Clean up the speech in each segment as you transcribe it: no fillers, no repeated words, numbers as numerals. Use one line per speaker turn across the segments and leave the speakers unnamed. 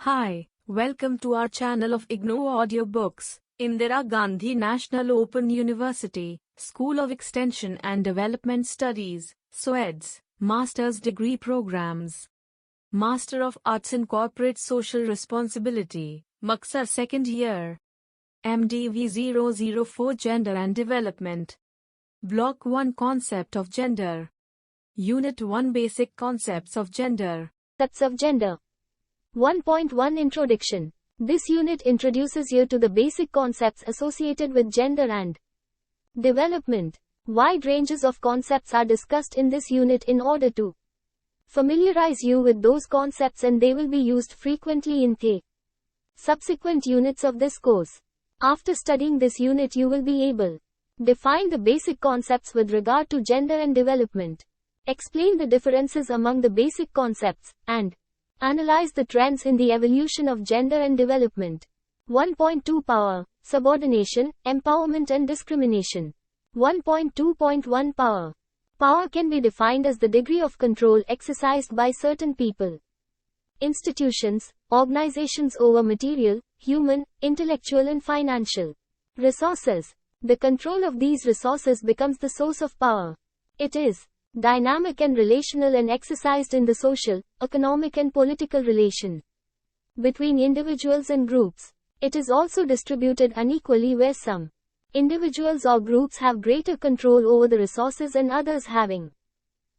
Hi, welcome to our channel of IGNOU audiobooks. Indira Gandhi National Open University, School of Extension and Development Studies, SOEDS, Master's Degree Programs. Master of Arts in Corporate Social Responsibility, MACSR Second Year. MDV-004 Gender and Development. Block-1 Concept of Gender. Unit 1 Basic Concepts of Gender.
Concepts of Gender. 1.1 Introduction. This unit introduces you to the basic concepts associated with gender and development. Wide ranges of concepts are discussed in this unit in order to familiarize you with those concepts, and they will be used frequently in the subsequent units of this course. After studying this unit, you will be able to define the basic concepts with regard to gender and development, explain the differences among the basic concepts, and analyze the trends in the evolution of gender and development. 1.2 Power, Subordination, Empowerment and Discrimination. 1.2.1 Power. Power can be defined as the degree of control exercised by certain people, institutions, organizations over material, human, intellectual and financial resources. The control of these resources becomes the source of power. It is dynamic and relational and exercised in the social, economic and political relation between individuals and groups. It is also distributed unequally, where some individuals or groups have greater control over the resources and others having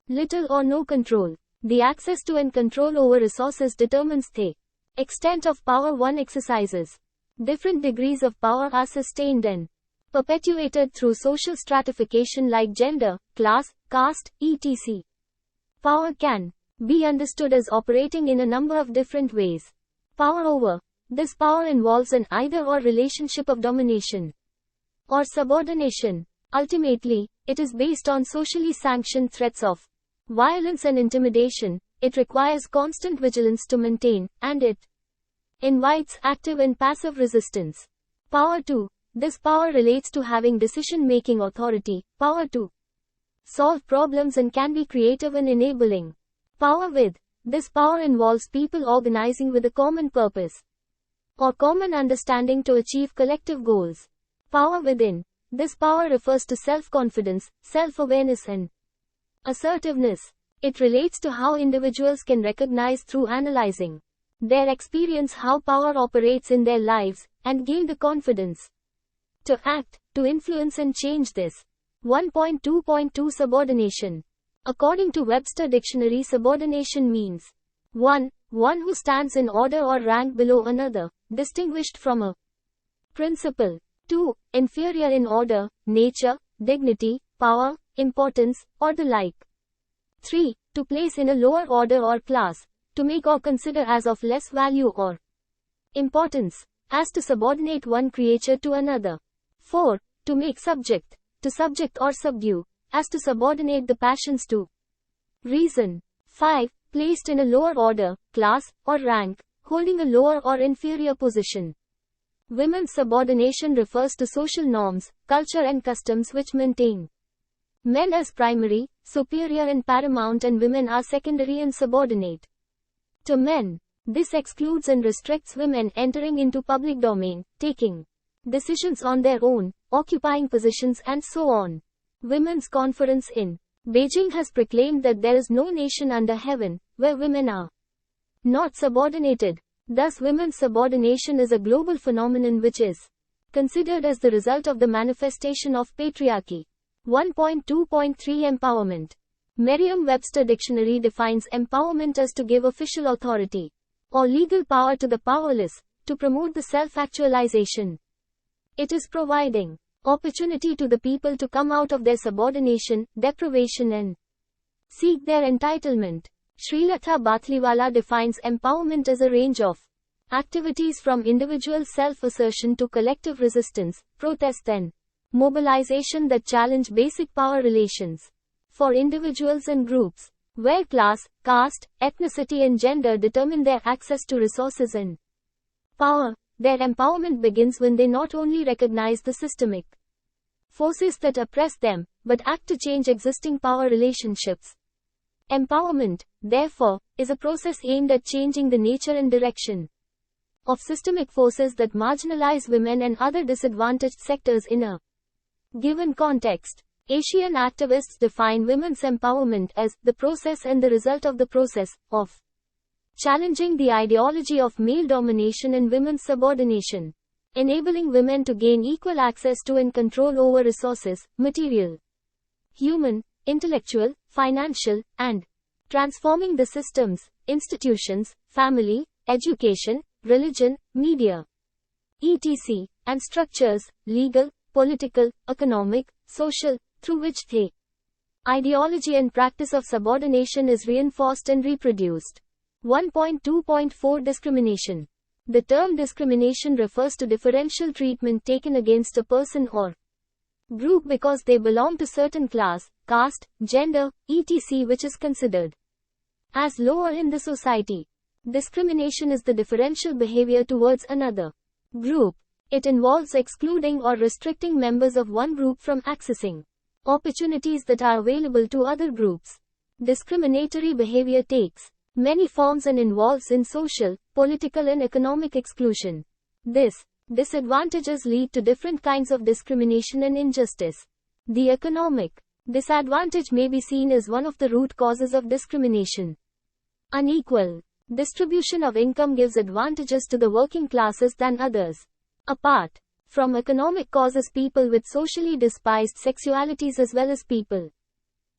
little or no control. The access to and control over resources determines the extent of power one exercises. Different degrees of power are sustained and perpetuated through social stratification like gender, class, caste, etc. Power can be understood as operating in a number of different ways. Power over. This power involves an either-or relationship of domination or subordination. Ultimately, it is based on socially sanctioned threats of violence and intimidation. It requires constant vigilance to maintain, and it invites active and passive resistance. Power 2. This power relates to having decision-making authority, power to solve problems, and can be creative and enabling. Power with. This power involves people organizing with a common purpose or common understanding to achieve collective goals. Power within. This power refers to self-confidence, self-awareness and assertiveness. It relates to how individuals can recognize through analyzing their experience how power operates in their lives, and gain the confidence to act, to influence and change this. 1.2.2 Subordination. According to Webster Dictionary, subordination means 1. One who stands in order or rank below another, distinguished from a principal. 2. Inferior in order, nature, dignity, power, importance, or the like. 3. To place in a lower order or class, to make or consider as of less value or importance, as to subordinate one creature to another. 4. To make subject, to subject or subdue, as to subordinate the passions to reason. 5. Placed in a lower order, class, or rank, holding a lower or inferior position. Women's subordination refers to social norms, culture and customs which maintain men as primary, superior and paramount, and women are secondary and subordinate to men. This excludes and restricts women entering into public domain, taking decisions on their own, occupying positions and so on. Women's Conference in Beijing has proclaimed that there is no nation under heaven where women are not subordinated. Thus, women's subordination is a global phenomenon which is considered as the result of the manifestation of patriarchy. 1.2.3 Empowerment. Merriam-Webster Dictionary defines empowerment as to give official authority or legal power to the powerless, to promote the self-actualization. It is providing opportunity to the people to come out of their subordination, deprivation and seek their entitlement. Srilatha Bathliwala defines empowerment as a range of activities from individual self-assertion to collective resistance, protest and mobilization that challenge basic power relations. For individuals and groups, where class, caste, ethnicity and gender determine their access to resources and power, their empowerment begins when they not only recognize the systemic forces that oppress them, but act to change existing power relationships. Empowerment, therefore, is a process aimed at changing the nature and direction of systemic forces that marginalize women and other disadvantaged sectors in a given context. Asian activists define women's empowerment as the process and the result of the process of challenging the ideology of male domination and women's subordination, enabling women to gain equal access to and control over resources, material, human, intellectual, financial, and transforming the systems, institutions, family, education, religion, media, etc., and structures, legal, political, economic, social, through which the ideology and practice of subordination is reinforced and reproduced. 1.2.4 Discrimination. The term discrimination refers to differential treatment taken against a person or group because they belong to certain class, caste, gender, etc. which is considered as lower in the society. Discrimination is the differential behavior towards another group. It involves excluding or restricting members of one group from accessing opportunities that are available to other groups. Discriminatory behavior takes many forms and involves in social, political and economic exclusion. These disadvantages lead to different kinds of discrimination and injustice. The economic disadvantage may be seen as one of the root causes of discrimination. Unequal distribution of income gives advantages to the working classes than others. Apart from economic causes, people with socially despised sexualities as well as people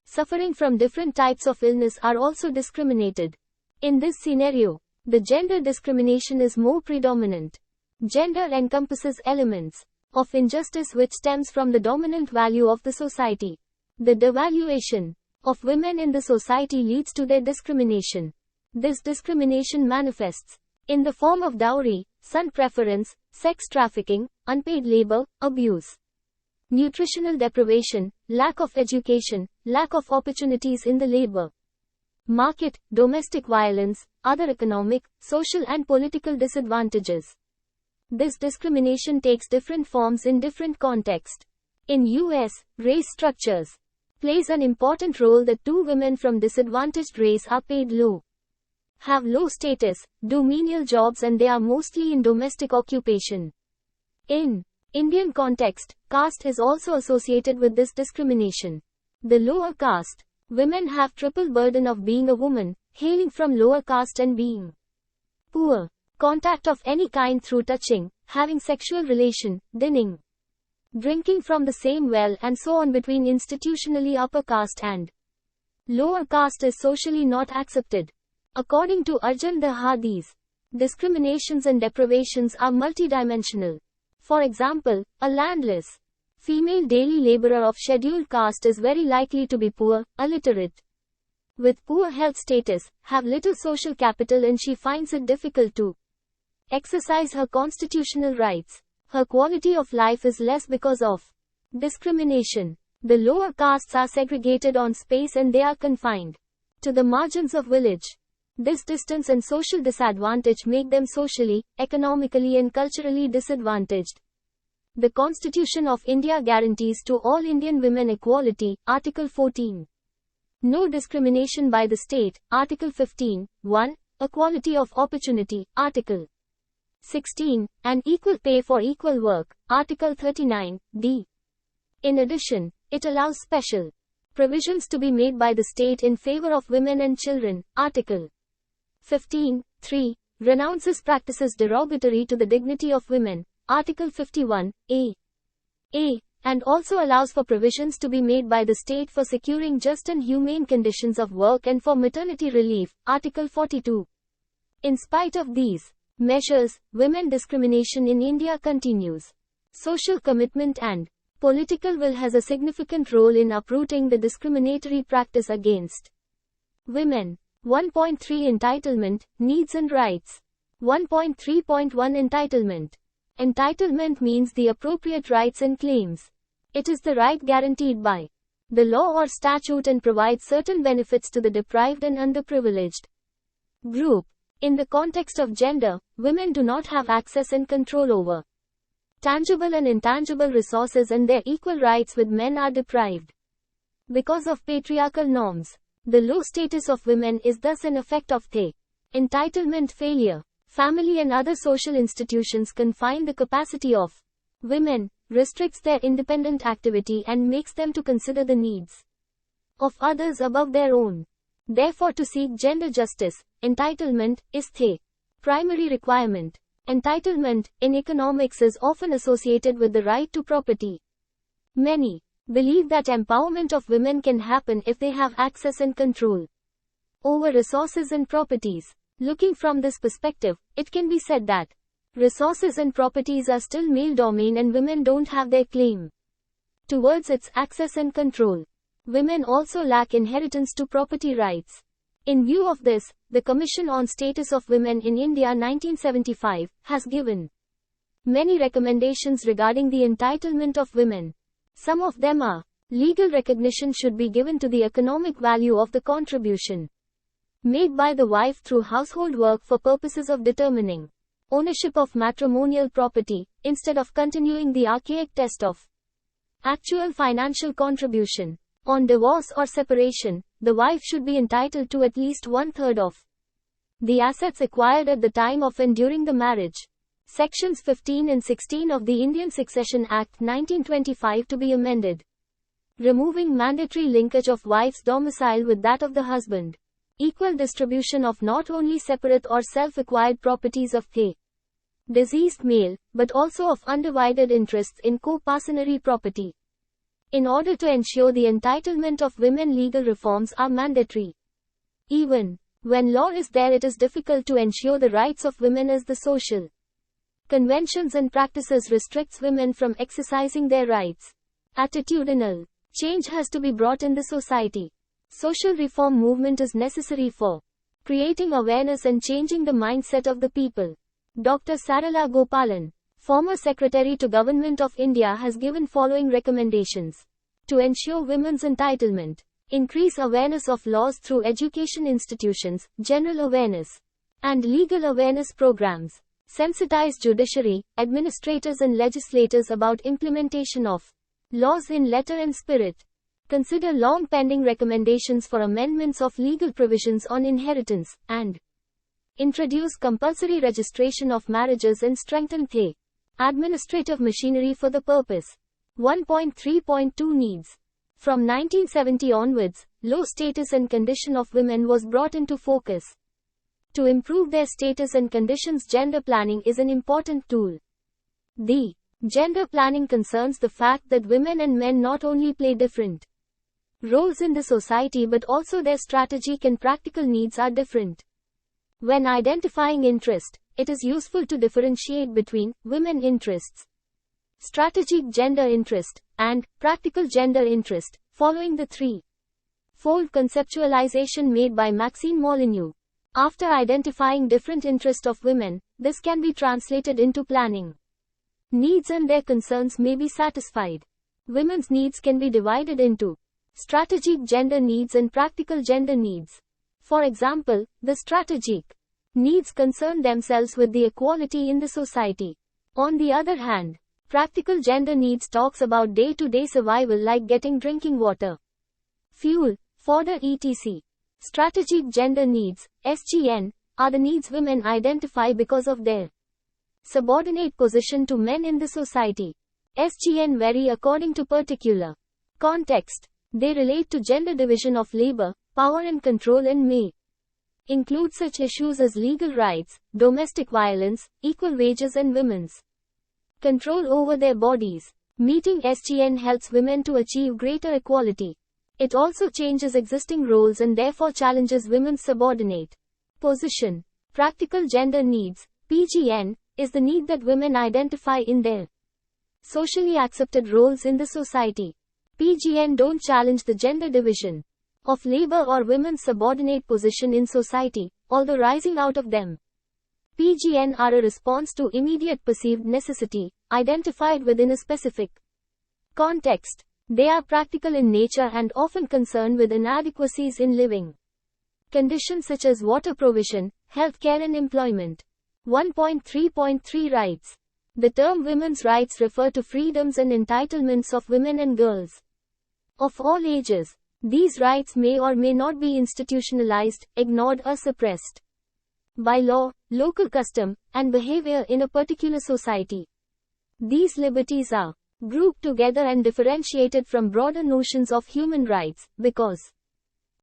suffering from different types of illness are also discriminated. In this scenario, the gender discrimination is more predominant. Gender encompasses elements of injustice which stems from the dominant value of the society. The devaluation of women in the society leads to their discrimination. This discrimination manifests in the form of dowry, son preference, sex trafficking, unpaid labor, abuse, nutritional deprivation, lack of education, lack of opportunities in the labor market, domestic violence, other economic, social and political disadvantages. This discrimination takes different forms in different contexts. In US, race structures plays an important role that two women from disadvantaged race are paid low, have low status, do menial jobs and they are mostly in domestic occupation. In Indian context, caste is also associated with this discrimination. The lower caste women have triple burden of being a woman, hailing from lower caste and being poor. Contact of any kind through touching, having sexual relation, dinning, drinking from the same well and so on between institutionally upper caste and lower caste is socially not accepted. According to Arjun Daha, these discriminations and deprivations are multidimensional. For example, a landless female daily laborer of scheduled caste is very likely to be poor, illiterate, with poor health status, have little social capital and she finds it difficult to exercise her constitutional rights. Her quality of life is less because of discrimination. The lower castes are segregated on space and they are confined to the margins of village. This distance and social disadvantage make them socially, economically and culturally disadvantaged. The Constitution of India guarantees to all Indian women equality, Article 14. No discrimination by the state, Article 15, 1. Equality of opportunity, Article 16, and equal pay for equal work, Article 39, d. In addition, it allows special provisions to be made by the state in favor of women and children, Article 15, 3. Renounces practices derogatory to the dignity of women, Article 51, a. And also allows for provisions to be made by the state for securing just and humane conditions of work and for maternity relief, Article 42. In spite of these measures, women discrimination in India continues. Social commitment and political will has a significant role in uprooting the discriminatory practice against women. 1.3 Entitlement, Needs and Rights. 1.3.1 Entitlement. Entitlement means the appropriate rights and claims. It is the right guaranteed by the law or statute and provides certain benefits to the deprived and underprivileged group. In the context of gender, women do not have access and control over tangible and intangible resources and their equal rights with men are deprived. Because of patriarchal norms, the low status of women is thus an effect of the entitlement failure. family and other social institutions confine the capacity of women, restricts their independent activity and makes them to consider the needs of others above their own. Therefore, to seek gender justice, entitlement is the primary requirement. Entitlement, in economics, is often associated with the right to property. Many believe that empowerment of women can happen if they have access and control over resources and properties. Looking from this perspective, it can be said that resources and properties are still male domain and women don't have their claim towards its access and control. Women also lack inheritance to property rights. In view of this, the Commission on Status of Women in India 1975 has given many recommendations regarding the entitlement of women. Some of them are: legal recognition should be given to the economic value of the contribution made by the wife through household work for purposes of determining ownership of matrimonial property, instead of continuing the archaic test of actual financial contribution. On divorce or separation, the wife should be entitled to at least 1/3 of the assets acquired at the time of and during the marriage. Sections 15 and 16 of the Indian Succession Act 1925 to be amended, removing mandatory linkage of wife's domicile with that of the husband. Equal distribution of not only separate or self-acquired properties of the deceased male, but also of undivided interests in co-parcenary property. In order to ensure the entitlement of women, legal reforms are mandatory. Even when law is there, it is difficult to ensure the rights of women, as the social conventions and practices restricts women from exercising their rights. Attitudinal change has to be brought in the society. Social reform movement is necessary for creating awareness and changing the mindset of the people. Dr. Sarala Gopalan, former Secretary to Government of India, has given following recommendations to ensure women's entitlement: increase awareness of laws through education institutions, general awareness and legal awareness programs; sensitize judiciary, administrators and legislators about implementation of laws in letter and spirit; consider long-pending recommendations for amendments of legal provisions on inheritance, and introduce compulsory registration of marriages and strengthen the administrative machinery for the purpose. 1.3.2 Needs. From 1970 onwards, low status and condition of women was brought into focus. To improve their status and conditions, gender planning is an important tool. The gender planning concerns the fact that women and men not only play different roles in the society, but also their strategic and practical needs are different. When identifying interest, it is useful to differentiate between women interests, strategic gender interest, and practical gender interest, following the three-fold conceptualization made by Maxine Molyneux. After identifying different interests of women, this can be translated into planning. Needs and their concerns may be satisfied. Women's needs can be divided into strategic gender needs and practical gender needs. For example, the strategic needs concern themselves with the equality in the society. On the other hand, practical gender needs talks about day-to-day survival, like getting drinking water, fuel, fodder etc. Strategic gender needs, SGN, are the needs women identify because of their subordinate position to men in the society. SGN vary according to particular context. They relate to gender division of labor, power and control, and may include such issues as legal rights, domestic violence, equal wages and women's control over their bodies. Meeting SGN helps women to achieve greater equality. It also changes existing roles and therefore challenges women's subordinate position. Practical gender needs, PGN, is the need that women identify in their socially accepted roles in the society. PGN don't challenge the gender division of labor or women's subordinate position in society, although rising out of them. PGN are a response to immediate perceived necessity, identified within a specific context. They are practical in nature and often concerned with inadequacies in living conditions such as water provision, health care and employment. 1.3.3 Rights. The term women's rights refer to freedoms and entitlements of women and girls of all ages. These rights may or may not be institutionalized, ignored or suppressed. by law, local custom, and behavior in a particular society. These liberties are grouped together and differentiated from broader notions of human rights, because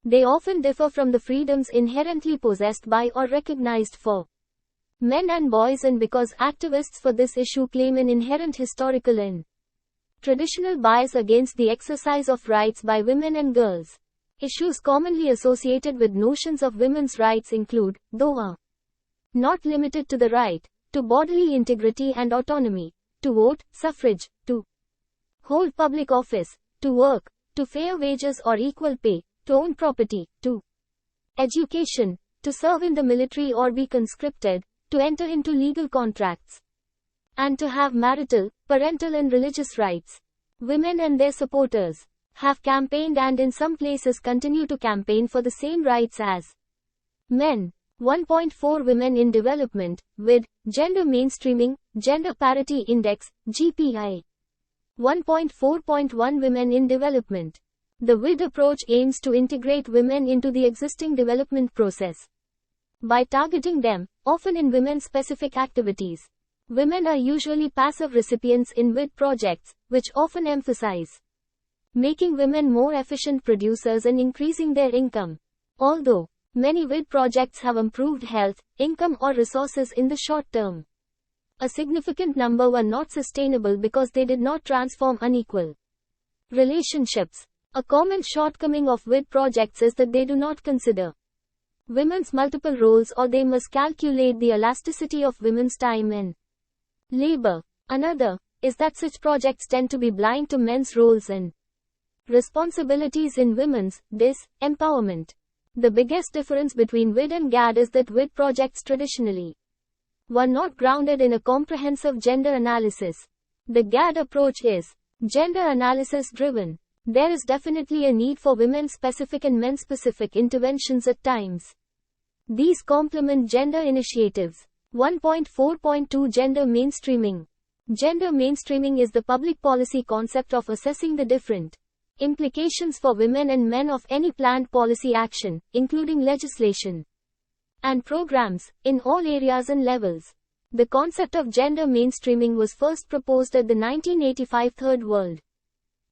they often differ from the freedoms inherently possessed by or recognized for men and boys, and because activists for this issue claim an inherent historical and traditional bias against the exercise of rights by women and girls. Issues commonly associated with notions of women's rights include, though are not limited to, the right to bodily integrity and autonomy, to vote, suffrage, to hold public office, to work, to fair wages or equal pay, to own property, to education, to serve in the military or be conscripted, to enter into legal contracts, and to have marital, parental and religious rights. Women and their supporters have campaigned and in some places continue to campaign for the same rights as men. 1.4 Women in Development, with Gender Mainstreaming, Gender Parity Index, GPI. 1.4.1 Women in Development. The WID approach aims to integrate women into the existing development process by targeting them, often in women-specific activities. Women are usually passive recipients in WID projects, which often emphasize making women more efficient producers and increasing their income. Although many WID projects have improved health, income or resources in the short term, a significant number were not sustainable because they did not transform unequal relationships. A common shortcoming of WID projects is that they do not consider women's multiple roles, or they miscalculate the elasticity of women's time and labor. Another is that such projects tend to be blind to men's roles and responsibilities in women's empowerment. The biggest difference between WID and GAD is that WID projects traditionally were not grounded in a comprehensive gender analysis. The GAD approach is gender analysis driven. There is definitely a need for women-specific and men-specific interventions at times. These complement gender initiatives. 1.4.2 Gender Mainstreaming. Gender mainstreaming is the public policy concept of assessing the different implications for women and men of any planned policy action, including legislation and programs, in all areas and levels. The concept of gender mainstreaming was first proposed at the 1985 Third World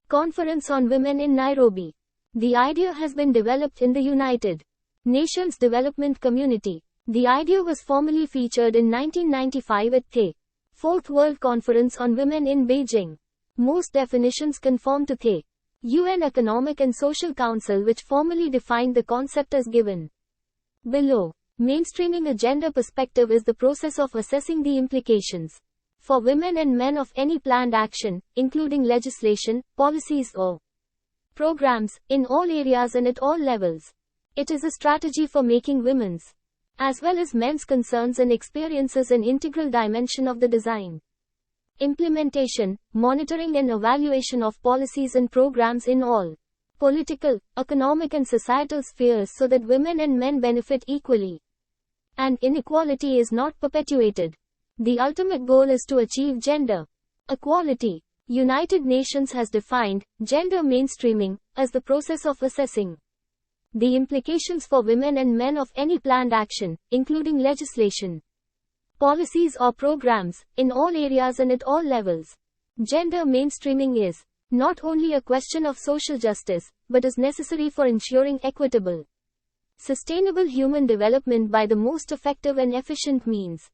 Conference on Women in Nairobi. The idea has been developed in the United Nations Development Community. The idea was formally featured in 1995 at the Fourth World Conference on Women in Beijing. Most definitions conform to the UN Economic and Social Council, which formally defined the concept as given below. Mainstreaming a gender perspective is the process of assessing the implications for women and men of any planned action, including legislation, policies or programs, in all areas and at all levels. It is a strategy for making women's, as well as men's concerns and experiences an integral dimension of the design, implementation, monitoring and evaluation of policies and programs in all political, economic and societal spheres so that women and men benefit equally, and inequality is not perpetuated. The ultimate goal is to achieve gender equality. United Nations has defined gender mainstreaming as the process of assessing the implications for women and men of any planned action, including legislation, policies or programs, in all areas and at all levels. Gender mainstreaming is not only a question of social justice, but is necessary for ensuring equitable, sustainable human development by the most effective and efficient means.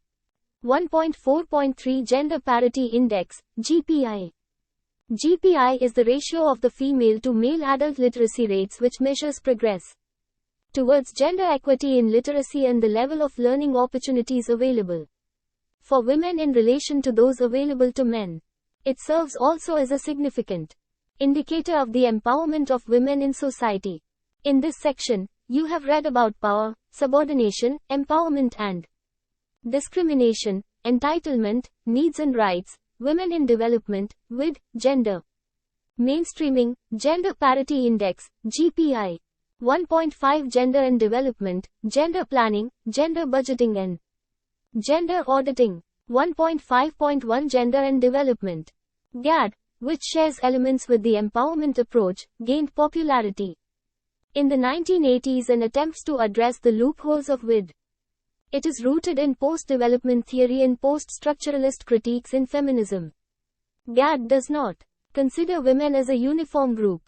1.4.3 Gender Parity Index, GPI. GPI is the ratio of the female to male adult literacy rates, which measures progress towards gender equity in literacy and the level of learning opportunities available for women in relation to those available to men. It serves also as a significant indicator of the empowerment of women in society. In this section, you have read about power, subordination, empowerment and discrimination, entitlement, needs and rights, women in development, WID, gender mainstreaming, gender parity index, GPI. 1.5 Gender and development, gender planning, gender budgeting and gender auditing. 1.5.1 Gender and development. GAD, which shares elements with the empowerment approach, gained popularity in the 1980s and attempts to address the loopholes of WID. It is rooted in post-development theory and post-structuralist critiques in feminism. GAD does not consider women as a uniform group.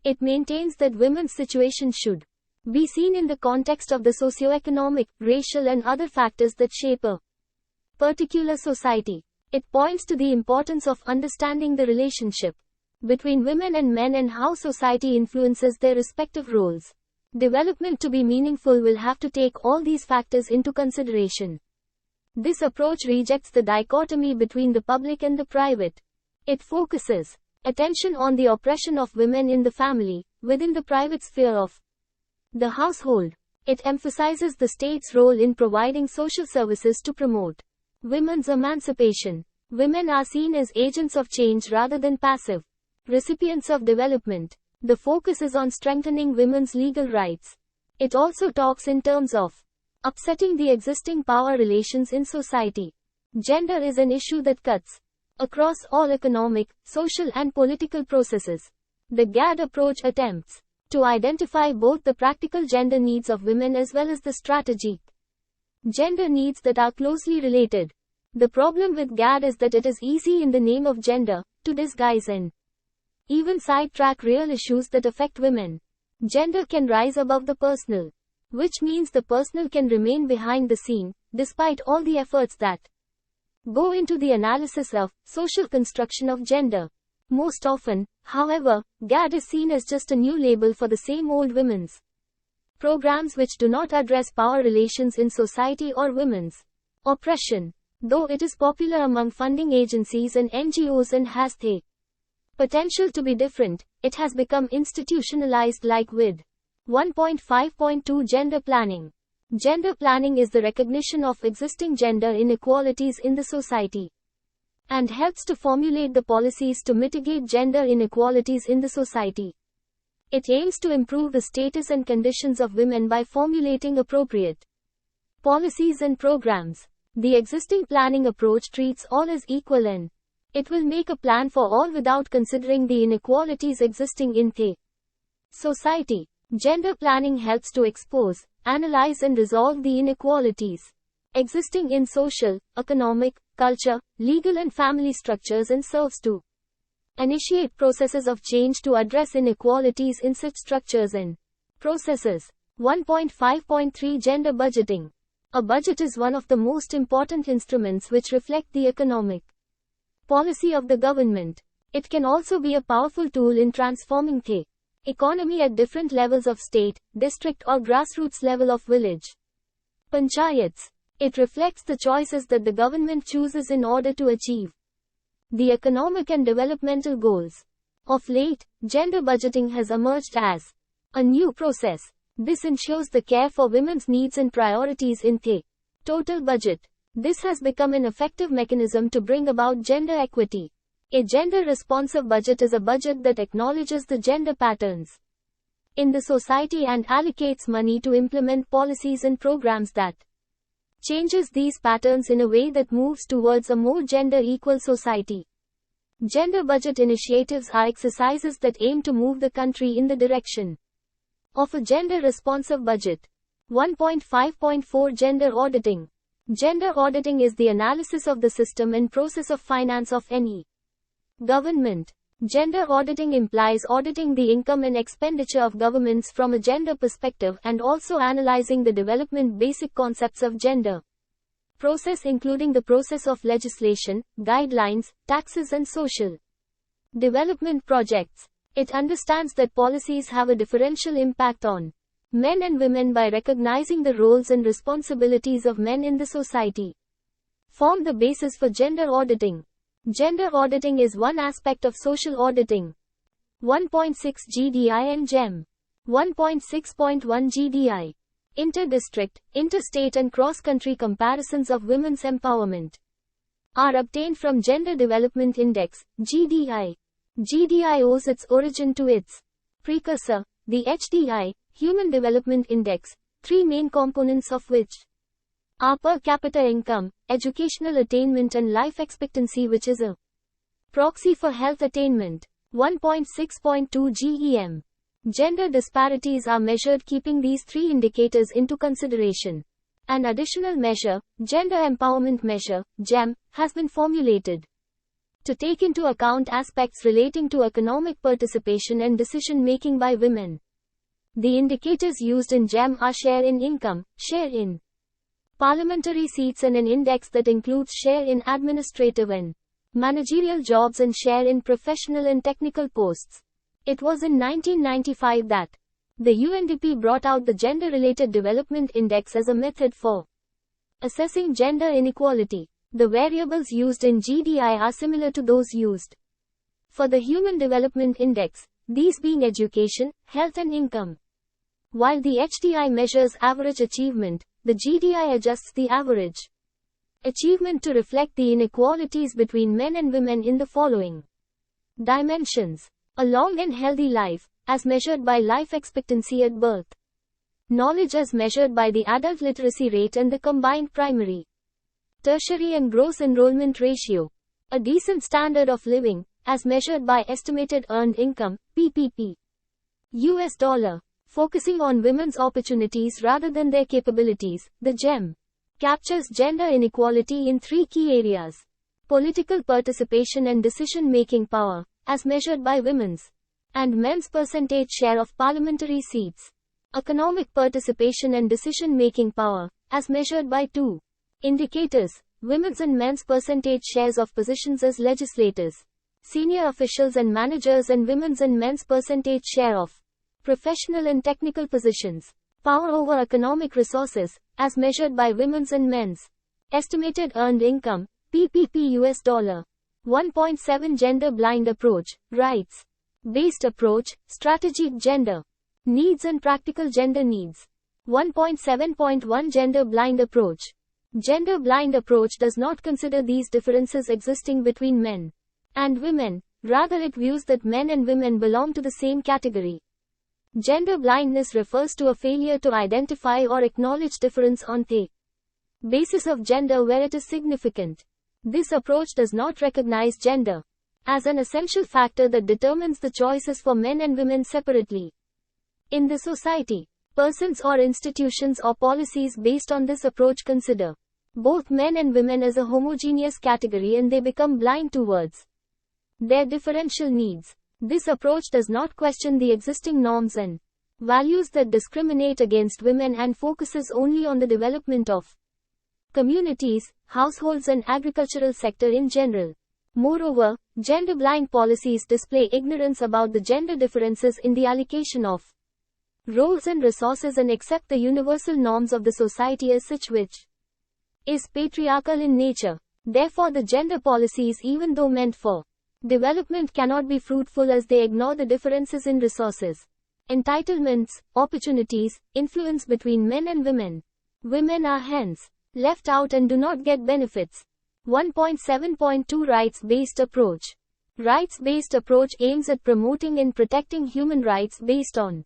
It maintains that women's situation should be seen in the context of the socioeconomic, racial and other factors that shape a particular society. It points to the importance of understanding the relationship between women and men and how society influences their respective roles. Development to be meaningful will have to take all these factors into consideration. This approach rejects the dichotomy between the public and the private. It focuses attention on the oppression of women in the family, within the private sphere of the household. It emphasizes the state's role in providing social services to promote women's emancipation. Women are seen as agents of change rather than passive recipients of development. The focus is on strengthening women's legal rights. It also talks in terms of upsetting the existing power relations in society. Gender is an issue that cuts across all economic, social and political processes. The GAD approach attempts to identify both the practical gender needs of women as well as the strategic gender needs that are closely related. The problem with GAD is that it is easy in the name of gender to disguise and even sidetrack real issues that affect women. Gender can rise above the personal, which means the personal can remain behind the scene, despite all the efforts that go into the analysis of social construction of gender. Most often, however, GAD is seen as just a new label for the same old women's programs which do not address power relations in society or women's oppression. Though it is popular among funding agencies and NGOs and has the potential to be different, it has become institutionalized like with 1.5.2 Gender planning. Gender planning is the recognition of existing gender inequalities in the society and helps to formulate the policies to mitigate gender inequalities in the society. It aims to improve the status and conditions of women by formulating appropriate policies and programs. The existing planning approach treats all as equal and it will make a plan for all without considering the inequalities existing in the society. Gender planning helps to expose, analyze and resolve the inequalities existing in social, economic, culture, legal and family structures and serves to initiate processes of change to address inequalities in such structures and processes. 1.5.3 Gender budgeting. A budget is one of the most important instruments which reflect the economic policy of the government. It can also be a powerful tool in transforming the economy at different levels of state, district or grassroots level of village panchayats. It reflects the choices that the government chooses in order to achieve the economic and developmental goals. Of late, gender budgeting has emerged as a new process. This ensures the care for women's needs and priorities in the total budget. This has become an effective mechanism to bring about gender equity. A gender-responsive budget is a budget that acknowledges the gender patterns in the society and allocates money to implement policies and programs that changes these patterns in a way that moves towards a more gender-equal society. Gender budget initiatives are exercises that aim to move the country in the direction of a gender-responsive budget. 1.5.4 Gender auditing. Gender auditing is the analysis of the system and process of finance of any government. Gender auditing implies auditing the income and expenditure of governments from a gender perspective and also analyzing the development basic concepts of gender process, including the process of legislation, guidelines, taxes and social development projects. It understands that policies have a differential impact on men and women by recognizing the roles and responsibilities of men in the society. Form the basis for gender auditing. Gender auditing is one aspect of social auditing. 1.6 GDI and GEM. 1.6.1 GDI. Inter-district, interstate and cross-country comparisons of women's empowerment are obtained from Gender Development Index, GDI. GDI owes its origin to its precursor, the HDI, Human Development Index, three main components of which are per capita income, educational attainment and life expectancy, which is a proxy for health attainment. 1.6.2 GEM. Gender disparities are measured keeping these three indicators into consideration. An additional measure, Gender Empowerment Measure, GEM, has been formulated to take into account aspects relating to economic participation and decision-making by women. The indicators used in GEM are share in income, share in parliamentary seats, and an index that includes share in administrative and managerial jobs and share in professional and technical posts. It was in 1995 that the UNDP brought out the Gender-Related Development Index as a method for assessing gender inequality. The variables used in GDI are similar to those used for the Human Development Index, these being education, health and income. While the HDI measures average achievement, the GDI adjusts the average achievement to reflect the inequalities between men and women in the following dimensions. A long and healthy life, as measured by life expectancy at birth. Knowledge as measured by the adult literacy rate and the combined primary, tertiary and gross enrollment ratio. A decent standard of living, as measured by estimated earned income, PPP. US dollar. Focusing on women's opportunities rather than their capabilities, the GEM captures gender inequality in three key areas. Political participation and decision-making power, as measured by women's and men's percentage share of parliamentary seats. Economic participation and decision-making power, as measured by two indicators, women's and men's percentage shares of positions as legislators, senior officials and managers, and women's and men's percentage share of professional and technical positions. Power over economic resources, as measured by women's and men's estimated earned income, PPP US dollar. 1.7 Gender blind approach, rights based approach, strategic gender needs and practical gender needs. 1.7.1 Gender blind approach. Gender blind approach does not consider these differences existing between men and women, rather it views that men and women belong to the same category. Gender blindness refers to a failure to identify or acknowledge difference on the basis of gender where it is significant. This approach does not recognize gender as an essential factor that determines the choices for men and women separately in the society. Persons or institutions or policies based on this approach consider both men and women as a homogeneous category, and they become blind towards their differential needs. This approach does not question the existing norms and values that discriminate against women and focuses only on the development of communities, households and agricultural sector in general. Moreover, gender-blind policies display ignorance about the gender differences in the allocation of roles and resources and accept the universal norms of the society as such, which is patriarchal in nature. Therefore, the gender policies, even though meant for development, cannot be fruitful as they ignore the differences in resources, entitlements, opportunities, influence between men and women. Women are hence left out and do not get benefits. 1.7.2 Rights-based approach. Rights-based approach aims at promoting and protecting human rights based on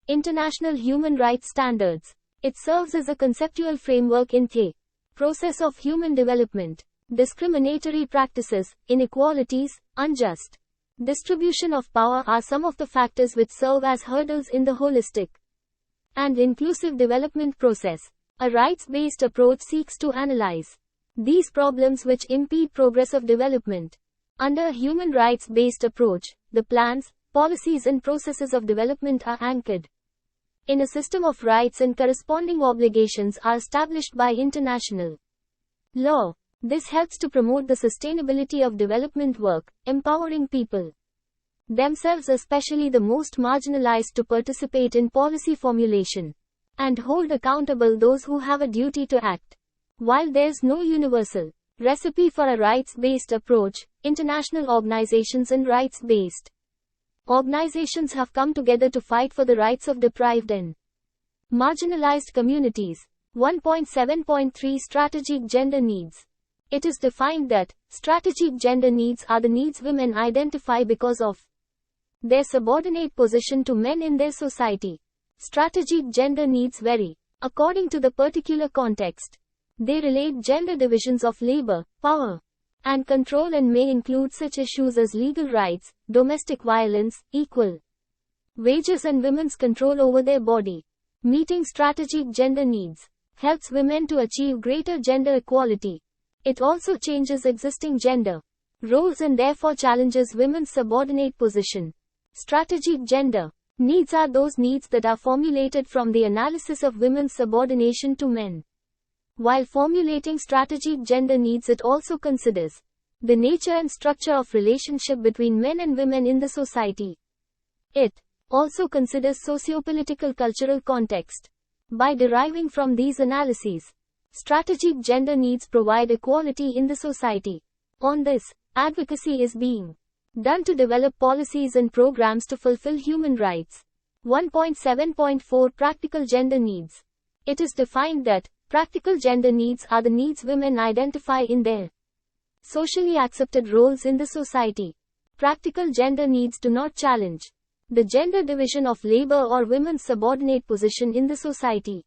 international human rights standards. It serves as a conceptual framework in the process of human development. Discriminatory practices, inequalities, unjust distribution of power are some of the factors which serve as hurdles in the holistic and inclusive development process. A rights-based approach seeks to analyze these problems which impede progress of development. Under a human rights-based approach, the plans, policies and processes of development are anchored in a system of rights, and corresponding obligations are established by international law. This helps to promote the sustainability of development work, empowering people themselves, especially the most marginalized, to participate in policy formulation and hold accountable those who have a duty to act. While there's no universal recipe for a rights-based approach, international organizations and rights-based organizations have come together to fight for the rights of deprived and marginalized communities. 1.7.3 Strategic gender needs. It is defined that strategic gender needs are the needs women identify because of their subordinate position to men in their society. Strategic gender needs vary according to the particular context. They relate gender divisions of labor, power, and control, and may include such issues as legal rights, domestic violence, equal wages and women's control over their body. Meeting strategic gender needs. helps women to achieve greater gender equality. It also changes existing gender roles and therefore challenges women's subordinate position. Strategic gender needs are those needs that are formulated from the analysis of women's subordination to men. While formulating strategic gender needs, it also considers the nature and structure of relationship between men and women in the society. It also considers socio-political cultural context. By deriving from these analyses, strategic gender needs provide equality in the society. On this, advocacy is being done to develop policies and programs to fulfill human rights. 1.7.4 Practical Gender Needs. It is defined that practical gender needs are the needs women identify in their socially accepted roles in the society. Practical gender needs do not challenge the gender division of labor or women's subordinate position in the society.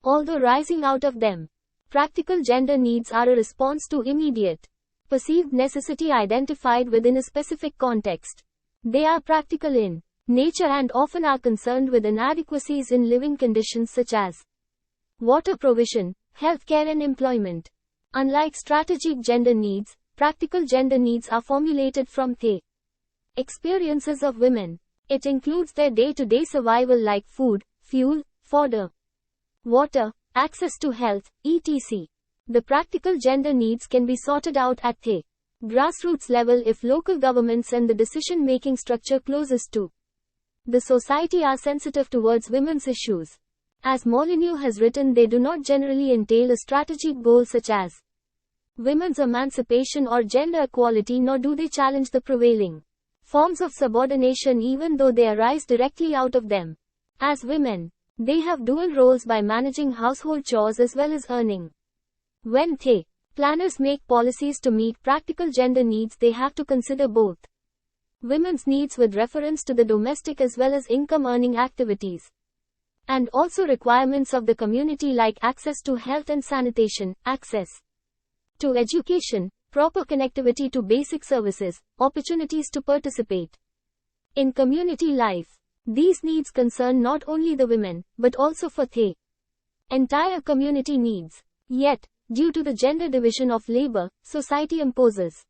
Although rising out of them, practical gender needs are a response to immediate, perceived necessity identified within a specific context. They are practical in nature and often are concerned with inadequacies in living conditions such as water provision, healthcare and employment. Unlike strategic gender needs, practical gender needs are formulated from the experiences of women. It includes their day-to-day survival like food, fuel, fodder, water, access to health, etc. The practical gender needs can be sorted out at the grassroots level if local governments and the decision-making structure closest to the society are sensitive towards women's issues. As Molyneux has written, they do not generally entail a strategic goal such as women's emancipation or gender equality, nor do they challenge the prevailing forms of subordination even though they arise directly out of them. As women, they have dual roles by managing household chores as well as earning. When they planners make policies to meet practical gender needs, they have to consider both women's needs with reference to the domestic as well as income earning activities, and also requirements of the community like access to health and sanitation, access to education, proper connectivity to basic services, opportunities to participate in community life. These needs concern not only the women, but also for the entire community needs. Yet, due to the gender division of labor, society imposes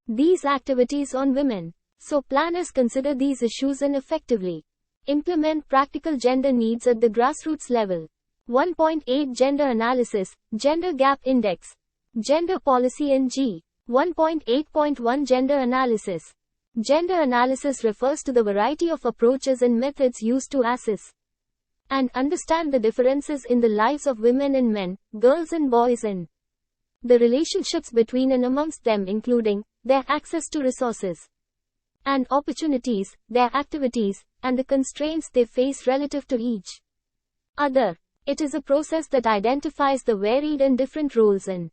these activities on women. So planners consider these issues and effectively implement practical gender needs at the grassroots level. 1.8 Gender Analysis, Gender Gap Index, Gender Policy and G. 1.8.1 Gender Analysis. Gender analysis refers to the variety of approaches and methods used to assess and understand the differences in the lives of women and men, girls and boys, and the relationships between and amongst them, including their access to resources and opportunities, their activities, and the constraints they face relative to each other. It is a process that identifies the varied and different roles and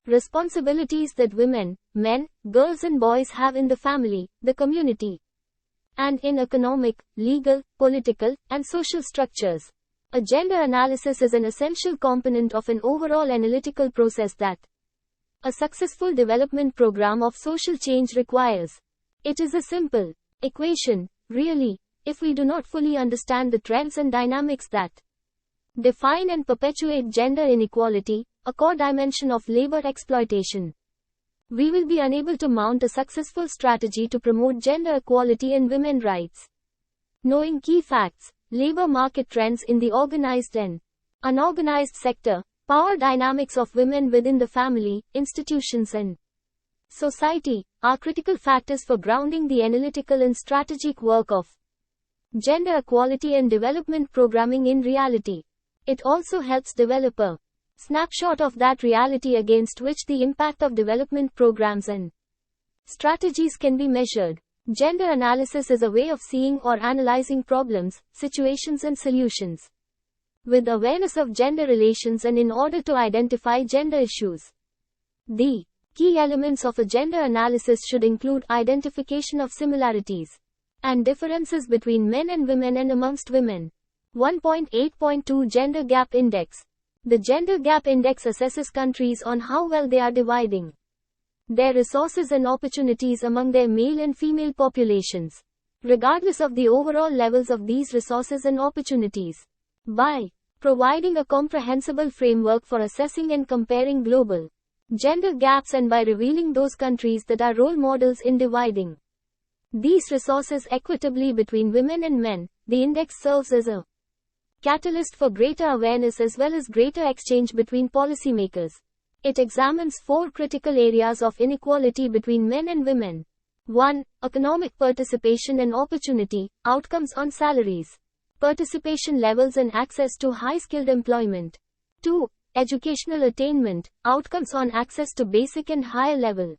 responsibilities that women, men, girls and boys have in the family, the community, and in economic, legal, political, and social structures. A gender analysis is an essential component of an overall analytical process that a successful development program of social change requires. It is a simple equation, really, if we do not fully understand the trends and dynamics that define and perpetuate gender inequality, a core dimension of labor exploitation. We will be unable to mount a successful strategy to promote gender equality and women's rights. Knowing key facts, labor market trends in the organized and unorganized sector, power dynamics of women within the family, institutions and society, are critical factors for grounding the analytical and strategic work of gender equality and development programming in reality. It also helps develop a snapshot of that reality against which the impact of development programs and strategies can be measured. Gender analysis is a way of seeing or analyzing problems, situations and solutions with awareness of gender relations and in order to identify gender issues. The key elements of a gender analysis should include identification of similarities and differences between men and women and amongst women. 1.8.2 Gender Gap Index. The Gender Gap Index assesses countries on how well they are dividing their resources and opportunities among their male and female populations, regardless of the overall levels of these resources and opportunities. By providing a comprehensible framework for assessing and comparing global gender gaps and by revealing those countries that are role models in dividing these resources equitably between women and men. The index serves as a catalyst for greater awareness as well as greater exchange between policymakers. It examines 4 critical areas of inequality between men and women. 1. Economic participation and opportunity, outcomes on salaries, participation levels and access to high-skilled employment. 2. Educational attainment, outcomes on access to basic and higher level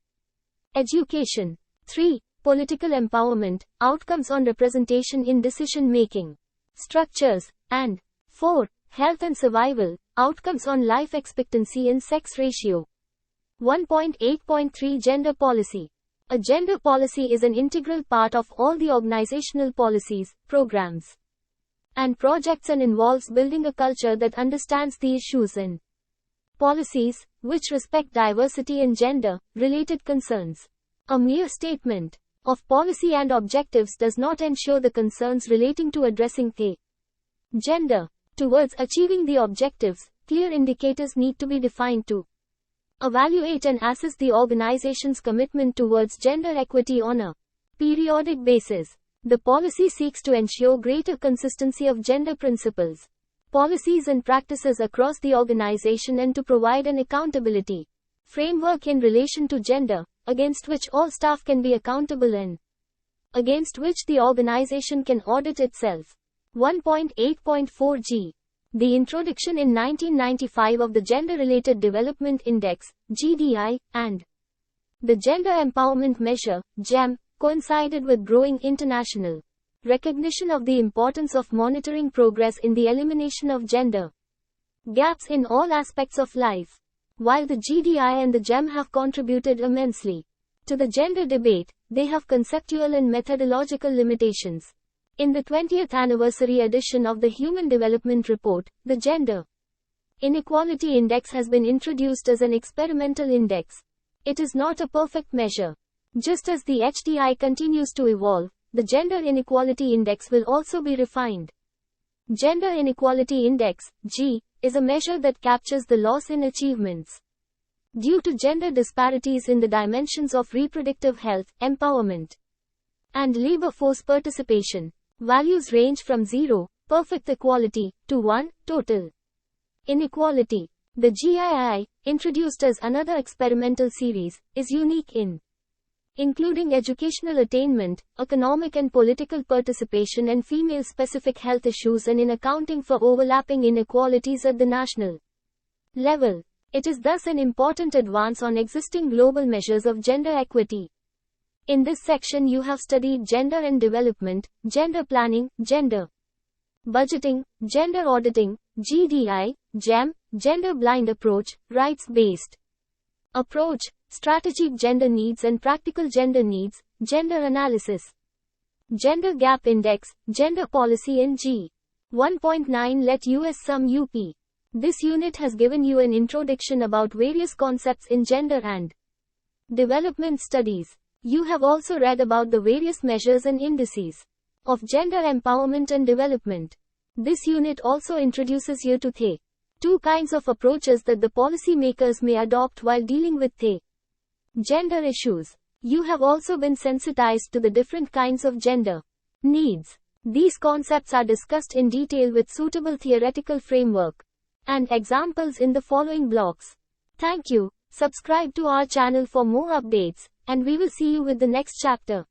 education. 3. Political empowerment, outcomes on representation in decision-making structures. And 4. Health and survival, outcomes on life expectancy and sex ratio. 1.8.3 Gender policy. A gender policy is an integral part of all the organizational policies, programs, and projects and involves building a culture that understands the issues in policies, which respect diversity and gender-related concerns. A mere statement of policy and objectives does not ensure the concerns relating to addressing the gender. Towards achieving the objectives, clear indicators need to be defined to evaluate and assess the organization's commitment towards gender equity on a periodic basis. The policy seeks to ensure greater consistency of gender principles, policies and practices across the organization and to provide an accountability framework in relation to gender, against which all staff can be accountable and against which the organization can audit itself. 1.8.4 G. The introduction in 1995 of the Gender-Related Development Index, GDI, and the Gender Empowerment Measure, GEM, coincided with growing international recognition of the importance of monitoring progress in the elimination of gender gaps in all aspects of life. While the GDI and the GEM have contributed immensely to the gender debate, they have conceptual and methodological limitations. In the 20th anniversary edition of the Human Development Report, the Gender Inequality Index has been introduced as an experimental index. It is not a perfect measure. Just as the HDI continues to evolve, the Gender Inequality Index will also be refined. Gender Inequality Index, G, is a measure that captures the loss in achievements due to gender disparities in the dimensions of reproductive health, empowerment, and labor force participation. Values range from 0, perfect equality, to 1, total inequality. The GII, introduced as another experimental series, is unique in including educational attainment, economic and political participation and female-specific health issues and in accounting for overlapping inequalities at the national level. It is thus an important advance on existing global measures of gender equity. In this section you have studied gender and development, gender planning, gender budgeting, gender auditing, GDI, GEM, gender blind approach, rights-based approach, strategic gender needs and practical gender needs, gender analysis, gender gap index, gender policy and G. 1.9 Let us sum UP. This unit has given you an introduction about various concepts in gender and development studies. You have also read about the various measures and indices of gender empowerment and development. This unit also introduces you to the 2 kinds of approaches that the policymakers may adopt while dealing with the gender issues. You have also been sensitized to the different kinds of gender needs. These concepts are discussed in detail with suitable theoretical framework and examples in the following blocks. Thank you. Subscribe to our channel for more updates, and we will see you with the next chapter.